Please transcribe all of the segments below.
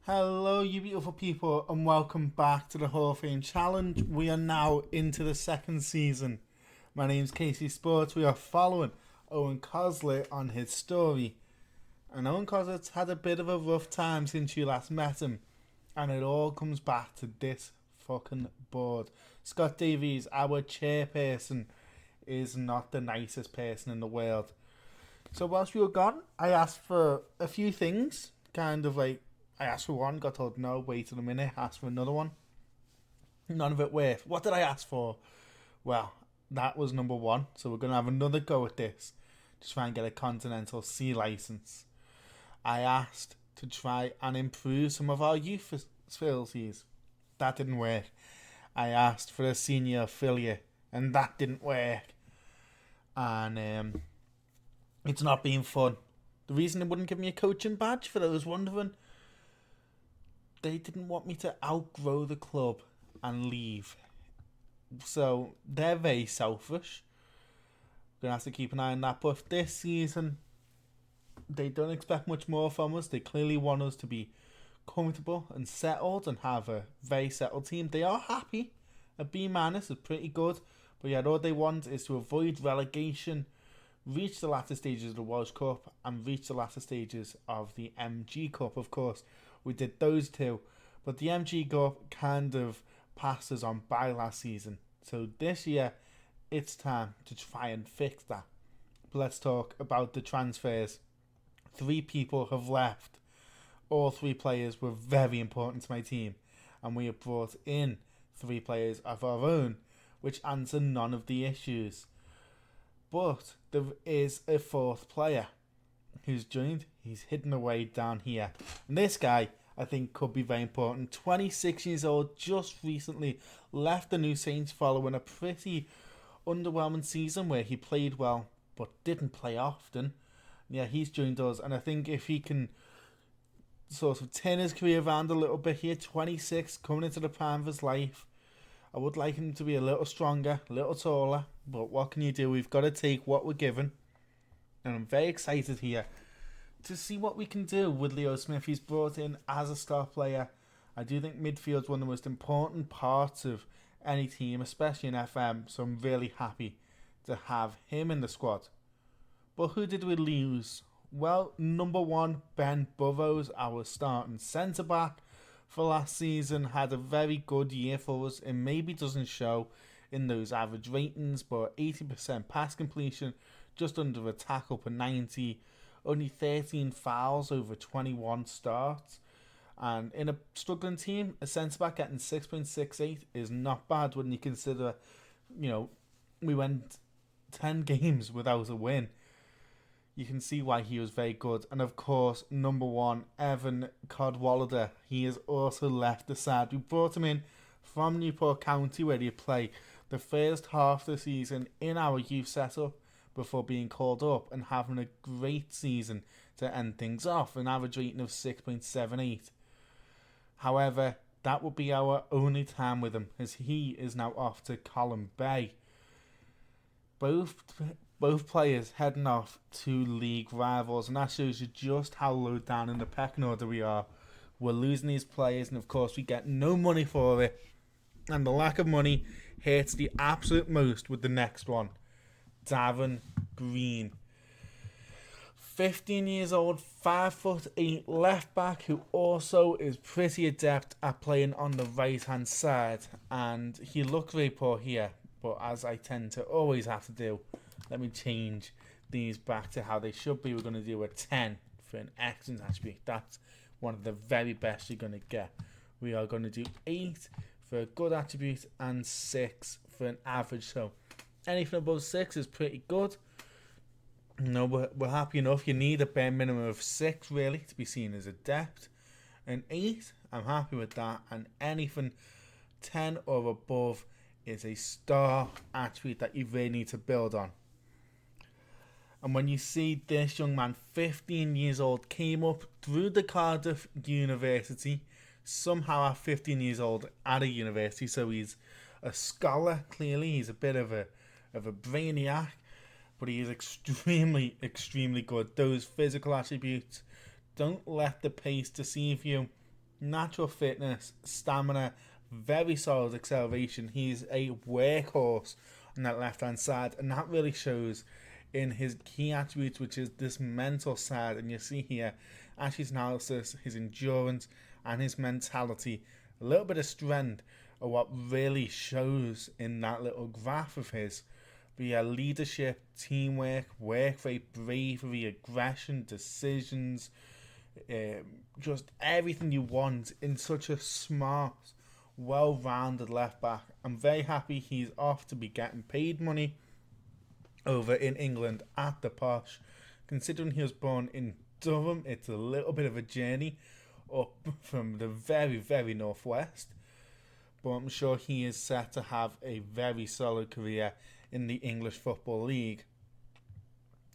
Hello, you beautiful people, and welcome back to the Hall of Fame Challenge. We are now into the second season. My name's Casey Sports. We are following Owen Cosslet on his story. And Owen Cosslet's had a bit of a rough time since you last met him. And it all comes back to this fucking board. Scott Davies, our chairperson, is not the nicest person in the world. So whilst we were gone, I asked for a few things, I asked for one, got told no, waited a minute, asked for another one. None of it worked. What did I ask for? Well, that was number one, so we're going to have another go at this to try and get a Continental C license. I asked to try and improve some of our youth facilities. That didn't work. I asked for a senior affiliate, and that didn't work. And it's not been fun. The reason they wouldn't give me a coaching badge, for those wondering, they didn't want me to outgrow the club and leave. So they're very selfish. Gonna have to keep an eye on that. But this season, they don't expect much more from us. They clearly want us to be comfortable and settled and have a very settled team. They are happy. A B- is pretty good. But yet all they want is to avoid relegation, reach the latter stages of the Welsh Cup, and reach the latter stages of the MG Cup. Of course, we did those two, but the MG Cup kind of passed us on by last season. So this year, it's time to try and fix that. But let's talk about the transfers. 3 people have left. All 3 players were very important to my team, and we have brought in 3 players of our own, which answer none of the issues. But there is a 4th player who's joined. He's hidden away down here. And this guy, I think, could be very important. 26 years old, just recently left the New Saints following a pretty underwhelming season where he played well but didn't play often. Yeah, he's joined us, and I think if he can sort of turn his career around a little bit here, 26, coming into the prime of his life, I would like him to be a little stronger, a little taller, but what can you do? We've got to take what we're given. And I'm very excited here to see what we can do with Leo Smith. He's brought in as a star player. I do think midfield's one of the most important parts of any team, especially in FM, so I'm really happy to have him in the squad. But who did we lose? Well, number 1, Ben Burrows, our starting centre-back for last season, had a very good year for us. It maybe doesn't show in those average ratings, but 80% pass completion, just under a tackle per 90, only 13 fouls over 21 starts. And in a struggling team, a centre-back getting 6.68 is not bad when you consider, we went 10 games without a win. You can see why he was very good. And of course, number 1, Evan Codwallader. He has also left the side. We brought him in from Newport County, where he played the first half of the season in our youth setup before being called up and having a great season to end things off, an average rating of 6.78. However, that would be our only time with him, as he is now off to Column Bay. Both players heading off to league rivals, and that shows you just how low down in the pecking order we are. We're losing these players, and of course we get no money for it, and the lack of money hurts the absolute most with the next one. Darren Green, 15 years old, 5'8" left back, who also is pretty adept at playing on the right hand side, and he looked very poor here, but as I tend to always have to do, let me change these back to how they should be. We're going to do a 10 for an excellent attribute. That's one of the very best you're going to get. We are going to do 8 for a good attribute and 6 for an average. So anything above 6 is pretty good. We're happy enough. You need a bare minimum of 6 really to be seen as adept. And 8, I'm happy with that. And anything 10 or above is a star attribute that you really need to build on. And when you see this young man, 15 years old, came up through the Cardiff University, somehow at 15 years old at a university, so he's a scholar, clearly. He's a bit of a brainiac, but he is extremely, extremely good. Those physical attributes, don't let the pace deceive you. natural fitness, stamina, very solid acceleration. He's a workhorse on that left hand side, and that really shows in his key attributes, which is this mental side. And you see here, Ash's analysis, his endurance, and his mentality, a little bit of strength are what really shows in that little graph of his. Via leadership, teamwork, work rate, bravery, aggression, decisions, just everything you want in such a smart, well-rounded left back. I'm very happy he's off to be getting paid money over in England at the Posh. Considering he was born in Durham, it's a little bit of a journey up from the very, very northwest. But I'm sure he is set to have a very solid career in the English Football League.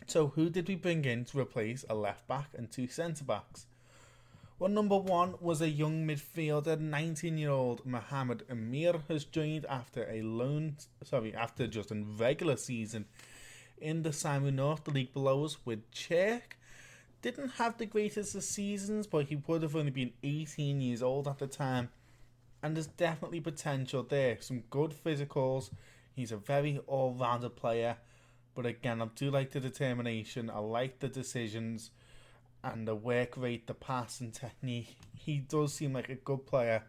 So who did we bring in to replace a left back and two centre backs? Well, number one was a young midfielder, 19-year-old Mohamed Amir has joined after just a regular season in the Simon North, the league below us, with Czech. Didn't have the greatest of seasons, but he would have only been 18 years old at the time. And there's definitely potential there. Some good physicals. He's a very all-rounded player. But again, I do like the determination. I like the decisions and the work rate, the passing technique. He does seem like a good player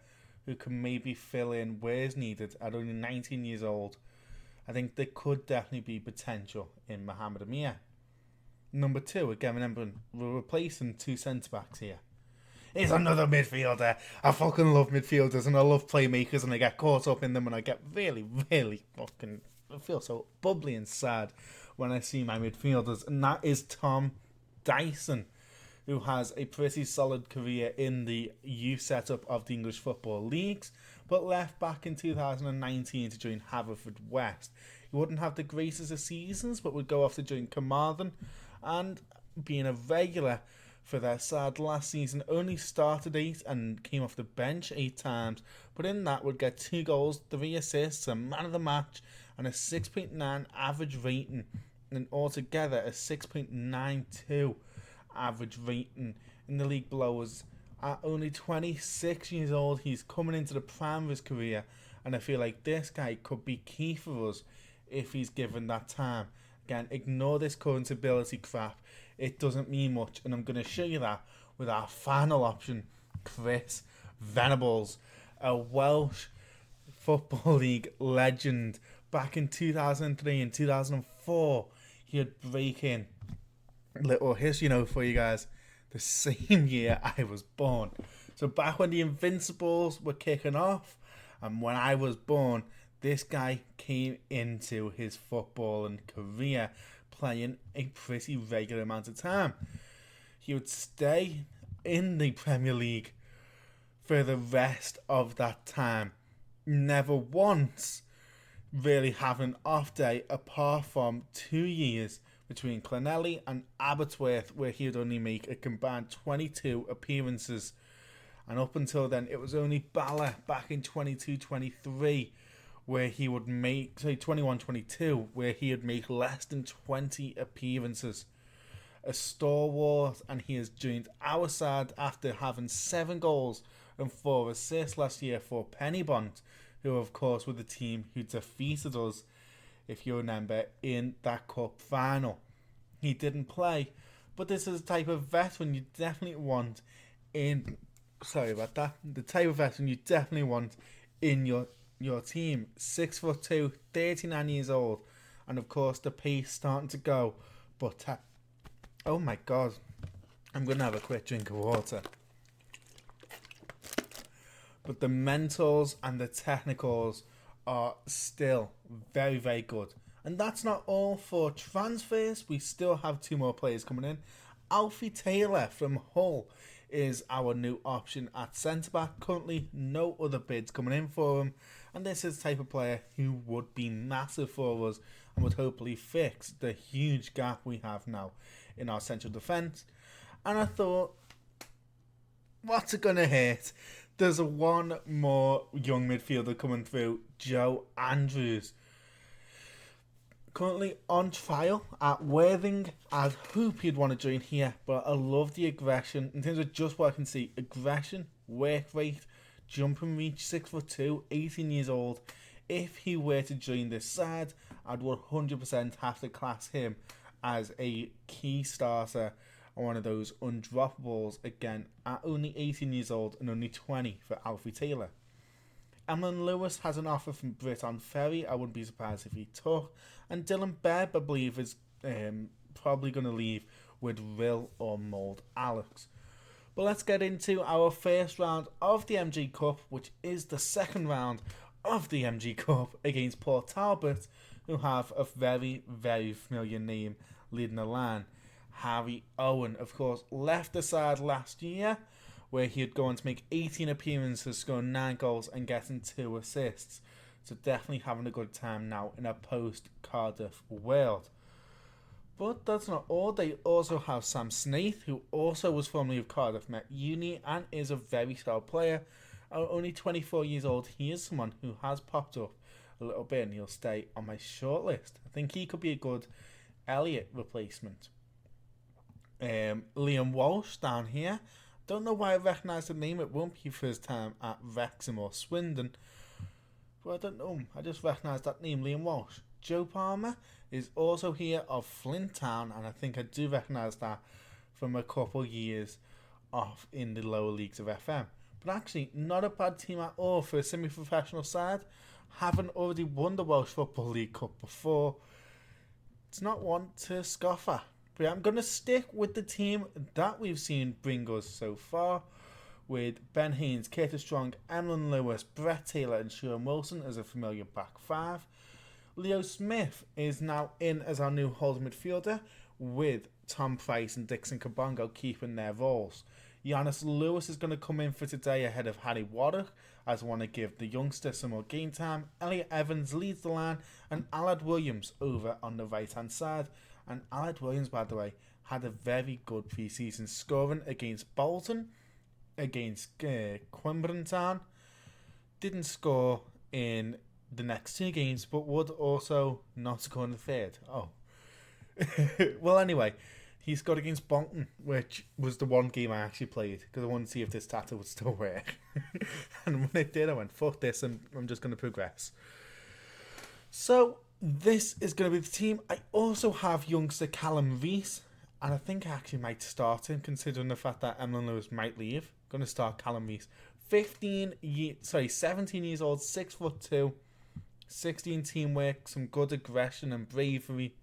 who can maybe fill in where is needed at only 19 years old. I think there could definitely be potential in Mohamed Amir. Number two, again, remembering we're replacing two centre-backs here. He's another midfielder. I fucking love midfielders and I love playmakers and I get caught up in them and I get really, really fucking... I feel so bubbly and sad when I see my midfielders, and that is Tom Dyson, who has a pretty solid career in the youth setup of the English Football Leagues, but left back in 2019 to join Haverfordwest. He wouldn't have the greatest of seasons, but would go off to join Carmarthen, and being a regular for their side last season, only started 8 and came off the bench 8 times, but in that would get 2 goals, 3 assists, a man of the match, and a 6.9 average rating, and altogether a 6.92 average rating in the league below us. At only 26 years old, he's coming into the prime of his career, and I feel like this guy could be key for us if he's given that time. Again, ignore this current ability crap. It doesn't mean much, and I'm going to show you that with our final option, Chris Venables, a Welsh Football League legend. Back in 2003 and 2004, he would break in. Little history note for you guys. The same year I was born. So back when the Invincibles were kicking off, and when I was born, this guy came into his footballing career playing a pretty regular amount of time. He would stay in the Premier League for the rest of that time. Never once really having an off day apart from 2 years between Clonelly and Aberystwyth, where he would only make a combined 22 appearances. And up until then, it was only Bala back in 22-23 where he would make, 21-22, where he would make less than 20 appearances. A stalwart, and he has joined our side after having 7 goals and 4 assists last year for Pennybont, who of course were the team who defeated us, if you remember, in that cup final. He didn't play, but this is the type of veteran you definitely want in... Sorry about that. The type of veteran you definitely want in your team. 6'2", 39 years old, and of course the pace starting to go. But oh my god, I'm gonna have a quick drink of water. But the mentals and the technicals are still very, very good. And that's not all for transfers. We still have 2 more players coming in. Alfie Taylor from Hull is our new option at centre-back. Currently, no other bids coming in for him. And this is the type of player who would be massive for us and would hopefully fix the huge gap we have now in our central defence. And I thought, what's it going to hurt? There's one more young midfielder coming through, Joe Andrews. Currently on trial at Worthing. I'd hope he'd want to join here, but I love the aggression. In terms of just what I can see, aggression, work rate, jumping reach, 6'2", 18 years old. If he were to join this side, I'd 100% have to class him as a key starter on one of those undroppables, again, at only 18 years old and only 20 for Alfie Taylor. Emlyn Lewis has an offer from Briton Ferry. I wouldn't be surprised if he took. And Dylan Bebb, I believe, is probably going to leave with Will or Mould Alex. But let's get into our first round of the MG Cup, which is the second round of the MG Cup against Port Talbot, who have a very, very familiar name leading the line. Harry Owen, of course, left the side last year, where he had gone to make 18 appearances, scoring 9 goals and getting 2 assists. So definitely having a good time now in a post-Cardiff world. But that's not all. They also have Sam Snaith, who also was formerly of Cardiff Met Uni and is a very solid player. Only 24 years old, he is someone who has popped up a little bit and he'll stay on my shortlist. I think he could be a good Elliott replacement. Liam Walsh down here. Don't know why I recognise the name. It won't be first time at Wrexham or Swindon. But I don't know. I just recognise that name, Liam Walsh. Joe Palmer is also here of Flint Town, and I think I do recognise that from a couple years off in the lower leagues of FM. But actually, not a bad team at all for a semi-professional side. Haven't already won the Welsh Football League Cup before. It's not one to scoff at. But I'm going to stick with the team that we've seen bring us so far, with Ben Haynes, Curtis Strong, Emlyn Lewis, Brett Taylor and Sean Wilson as a familiar back five. Leo Smith is now in as our new holding midfielder, with Tom Price and Dixon Kabongo keeping their roles. Giannis Lewis is going to come in for today ahead of Harry Waddock, as I want to give the youngster some more game time. Elliot Evans leads the line, and Alad Williams over on the right hand side. And Alad Williams, by the way, had a very good pre-season, scoring against Bolton, against Quimbledon Town. Didn't score in the next 2 games, but would also not score in the third. Oh. Well, anyway, he scored against Bolton, which was the one game I actually played, because I wanted to see if this tattoo would still work. And when it did, I went, fuck this, and I'm just going to progress. So this is going to be the team. I also have youngster Callum Rees, and I think I actually might start him, considering the fact that Emlyn Lewis might leave. I'm going to start Callum Rees. 17 years old, 6'2", 16 teamwork, some good aggression and bravery.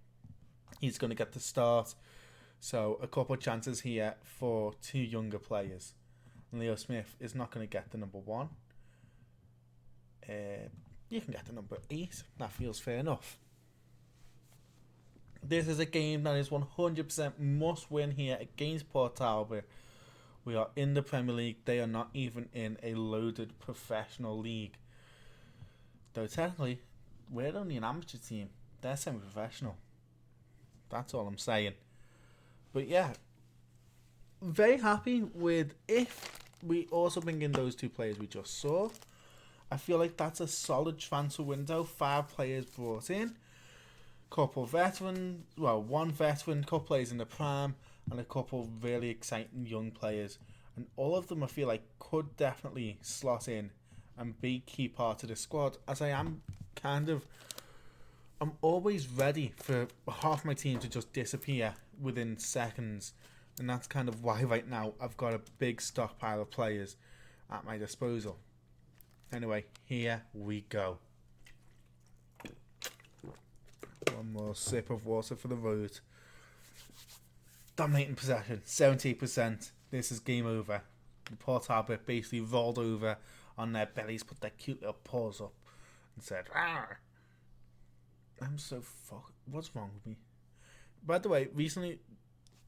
He's going to get the start. So a couple of chances here for 2 younger players. And Leo Smith is not going to get the number 1. You can get the number 8. That feels fair enough. This is a game that is 100% must win here against Port Talbot. We are in the Premier League. They are not even in a loaded professional league. Though technically, we're only an amateur team. They're semi-professional. That's all I'm saying. But yeah, very happy with if we also bring in those 2 players we just saw. I feel like that's a solid transfer window. 5 players brought in. Couple veteran, well, 1 veteran, couple players in the prime, and a couple really exciting young players. And all of them I feel like could definitely slot in and be key part of the squad, as I am I'm always ready for half my team to just disappear within seconds. And that's kind of why right now I've got a big stockpile of players at my disposal. Anyway, here we go. One more sip of water for the road. Dominating possession, 70%. This is game over. The Port Talbot basically rolled over on their bellies, put their cute little paws up and said, "Arr!" I'm so what's wrong with me? By the way, recently,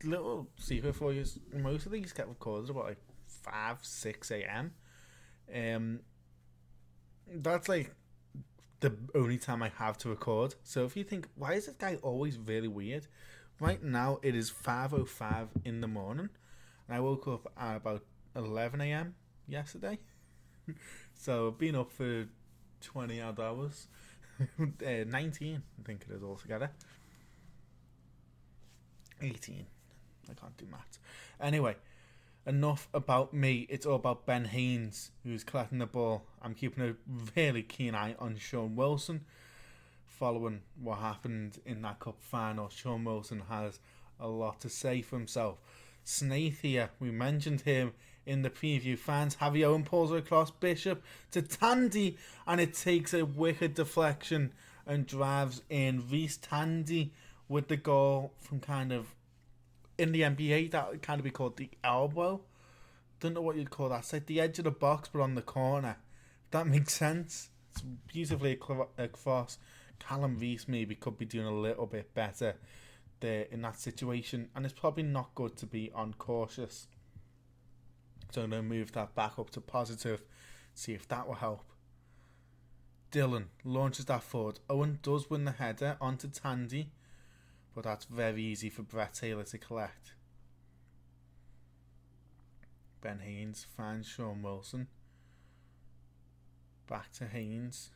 little secret for you, most of these get recorded about like 5-6 a.m. That's like the only time I have to record. So if you think, why is this guy always really weird? Right now it is 5:05 in the morning, and I woke up at about 11 a.m. yesterday. So I've been up for 20 odd hours. 19 I think it is altogether. 18, I can't do maths. Anyway, Enough about me. It's all about Ben Haynes, who's collecting the ball. I'm keeping a really keen eye on Sean Wilson. Following what happened in that cup final, Sean Wilson has a lot to say for himself. Snaith here, we mentioned him in the preview. Fans, Harvey Owen pulls across Bishop to Tandy, and it takes a wicked deflection and drives in. Reece Tandy with the goal from kind of, in the NBA, that would kind of be called the elbow. Don't know what you'd call that. It's like the edge of the box, but on the corner. If that makes sense. It's beautifully across. Callum Reece maybe could be doing a little bit better there in that situation, and it's probably not good to be uncautious. So I'm going to move that back up to positive, see if that will help. Dylan launches that forward. Owen does win the header onto Tandy, but that's very easy for Brett Taylor to collect. Ben Haynes finds Sean Wilson. Back to Haynes.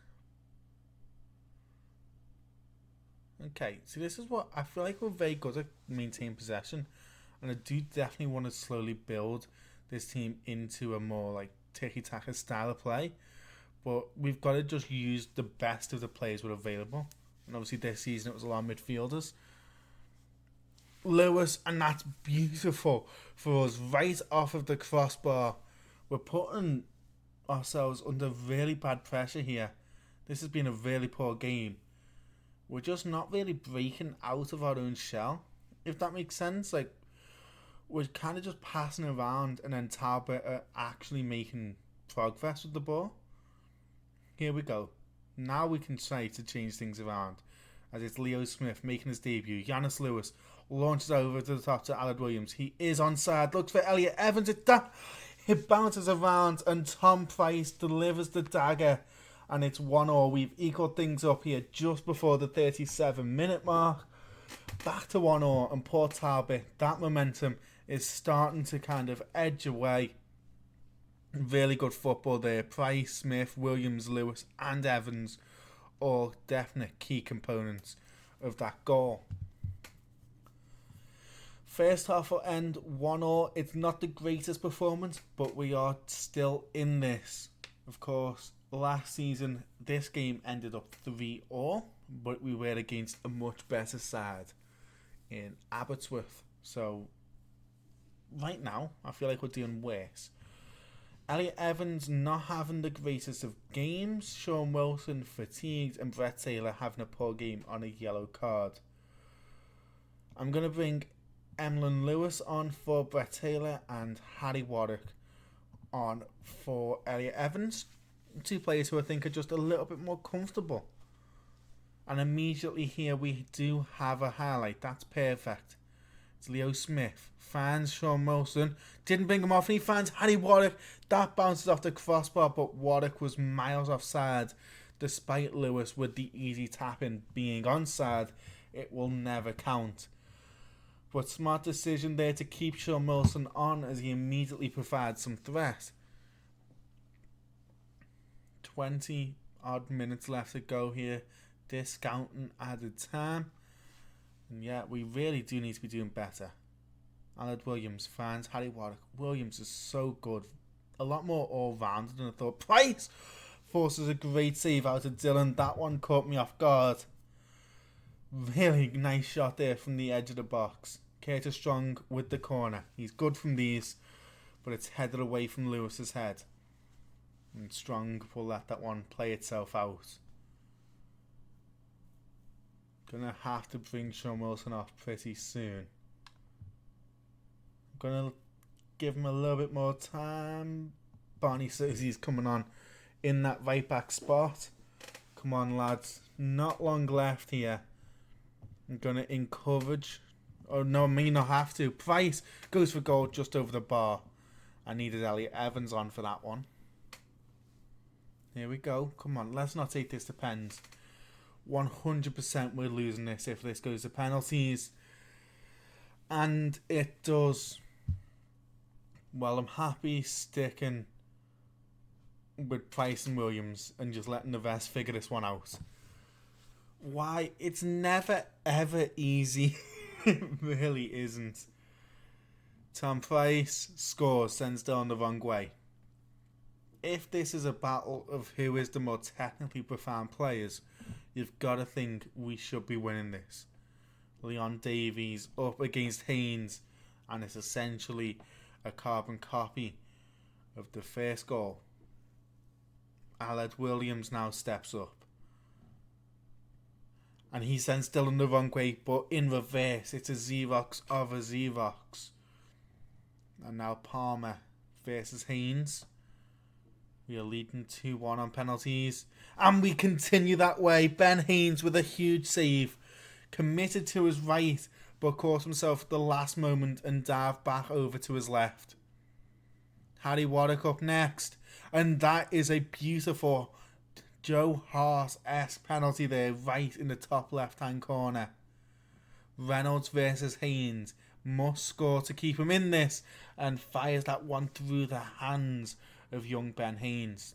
Okay, so this is what I feel like we're very good at maintaining possession, and I do definitely want to slowly build this team into a more like tiki-taka style of play, but we've got to just use the best of the players that are available, and obviously this season it was a lot of midfielders. Lewis, and that's beautiful for us right off of the crossbar. We're putting ourselves under really bad pressure here. This has been a really poor game. We're just not really breaking out of our own shell, if that makes sense. Like, we're kind of just passing around, and then Talbot are actually making progress with the ball. Here we go. Now we can try to change things around, as it's Leo Smith making his debut. Giannis Lewis launches over to the top to Aled Williams. He is onside. Looks for Elliot Evans. It bounces around, and Tom Price delivers the dagger. And it's 1-1. We've equaled things up here just before the 37-minute mark. Back to 1-1. And poor Talbot, that momentum is starting to kind of edge away. Really good football there. Price, Smith, Williams, Lewis and Evans, all definite key components of that goal. First half will end 1-1. It's not the greatest performance, but we are still in this. Of course, last season, this game ended up 3-3, but we were against a much better side in Aberystwyth. So, right now, I feel like we're doing worse. Elliot Evans not having the greatest of games. Sean Wilson fatigued, and Brett Taylor having a poor game on a yellow card. I'm going to bring Emlyn Lewis on for Brett Taylor and Harry Warwick on for Elliot Evans. Two players who I think are just a little bit more comfortable. And immediately here we do have a highlight. That's perfect. It's Leo Smith. Finds Sean Wilson. Didn't bring him off. And he finds Harry Warwick. That bounces off the crossbar, but Warwick was miles offside. Despite Lewis with the easy tap-in being onside, it will never count. But smart decision there to keep Sean Wilson on, as he immediately provides some threat. 20 odd minutes left to go here, discounting added time, and yeah, we really do need to be doing better. Aled Williams finds Harry Warwick. Williams is so good, a lot more all-rounded than I thought. Price forces a great save out of Dylan. That one caught me off guard. Really nice shot there from the edge of the box. Curtis Strong with the corner. He's good from these, but it's headed away from Lewis's head. And Strong will let that one play itself out. Gonna have to bring Sean Wilson off pretty soon. Gonna give him a little bit more time. Barney says he's coming on in that right back spot. Come on, lads. Not long left here. I'm gonna encourage. Oh no, I may not have to. Price goes for goal just over the bar. I needed Elliot Evans on for that one. Here we go. Come on, let's not take this to pens. 100% we're losing this if this goes to penalties. And it does. Well, I'm happy sticking with Price and Williams and just letting the rest figure this one out. Why? It's never ever easy. It really isn't. Tom Price scores, sends down the wrong way. If this is a battle of who is the more technically profound players, you've got to think we should be winning this. Leon Davies up against Haynes, and it's essentially a carbon copy of the first goal. Aled Williams now steps up, and he sends Dylan the wrong way, but in reverse. It's a Xerox of a Xerox. And now Palmer versus Haynes. We are leading 2-1 on penalties, and we continue that way. Ben Haynes with a huge save, committed to his right, but caught himself at the last moment and dived back over to his left. Harry Waddock up next, and that is a beautiful Joe Hart-esque penalty there, right in the top left-hand corner. Reynolds versus Haynes, must score to keep him in this, and fires that one through the hands of young Ben Haynes.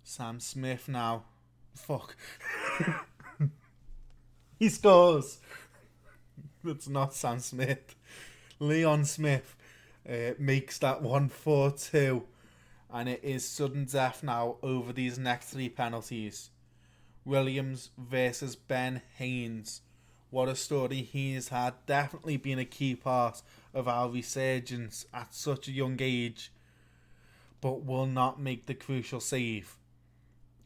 Sam Smith now. Fuck. He scores. It's not Sam Smith. Leon Smith makes that 1-4-2. And it is sudden death now over these next 3 penalties. Williams versus Ben Haynes. What a story he has had. Definitely been a key part of our resurgence at such a young age, but will not make the crucial save.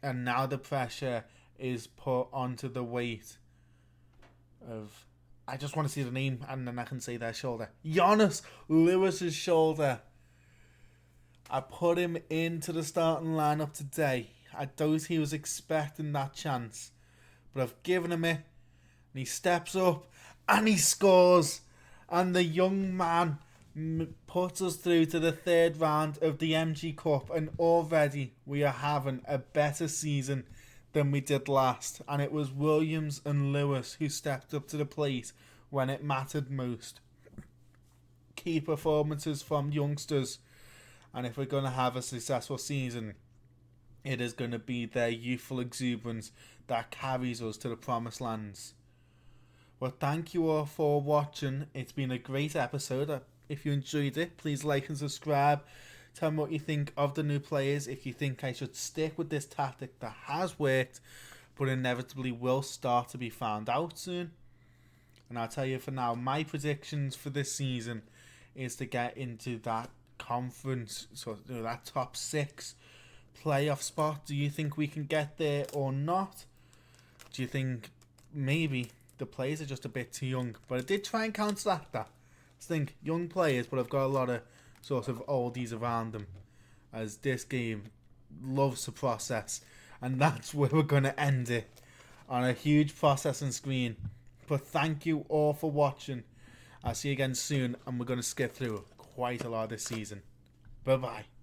And now the pressure is put onto the weight of, I just want to see the name and then I can say their shoulder. Jonas Lewis's shoulder. I put him into the starting lineup today. I doubt he was expecting that chance, but I've given him it, and he steps up and he scores, and the young man puts us through to the 3rd round of the MG Cup, and already we are having a better season than we did last. And it was Williams and Lewis who stepped up to the plate when it mattered most. Key performances from youngsters, and if we're going to have a successful season, it is going to be their youthful exuberance that carries us to the promised lands. Well, thank you all for watching. It's been a great episode. If you enjoyed it, please like and subscribe. Tell me what you think of the new players. If you think I should stick with this tactic that has worked, but inevitably will start to be found out soon. And I'll tell you for now, my predictions for this season is to get into that conference, so that top 6 playoff spot. Do you think we can get there or not? Do you think maybe the players are just a bit too young? But I did try and counteract that. I think young players, but I've got a lot of sort of oldies around them, as this game loves to process, and that's where we're going to end it, on a huge processing screen. But thank you all for watching. I'll see you again soon, and we're going to skip through quite a lot this season. Bye bye.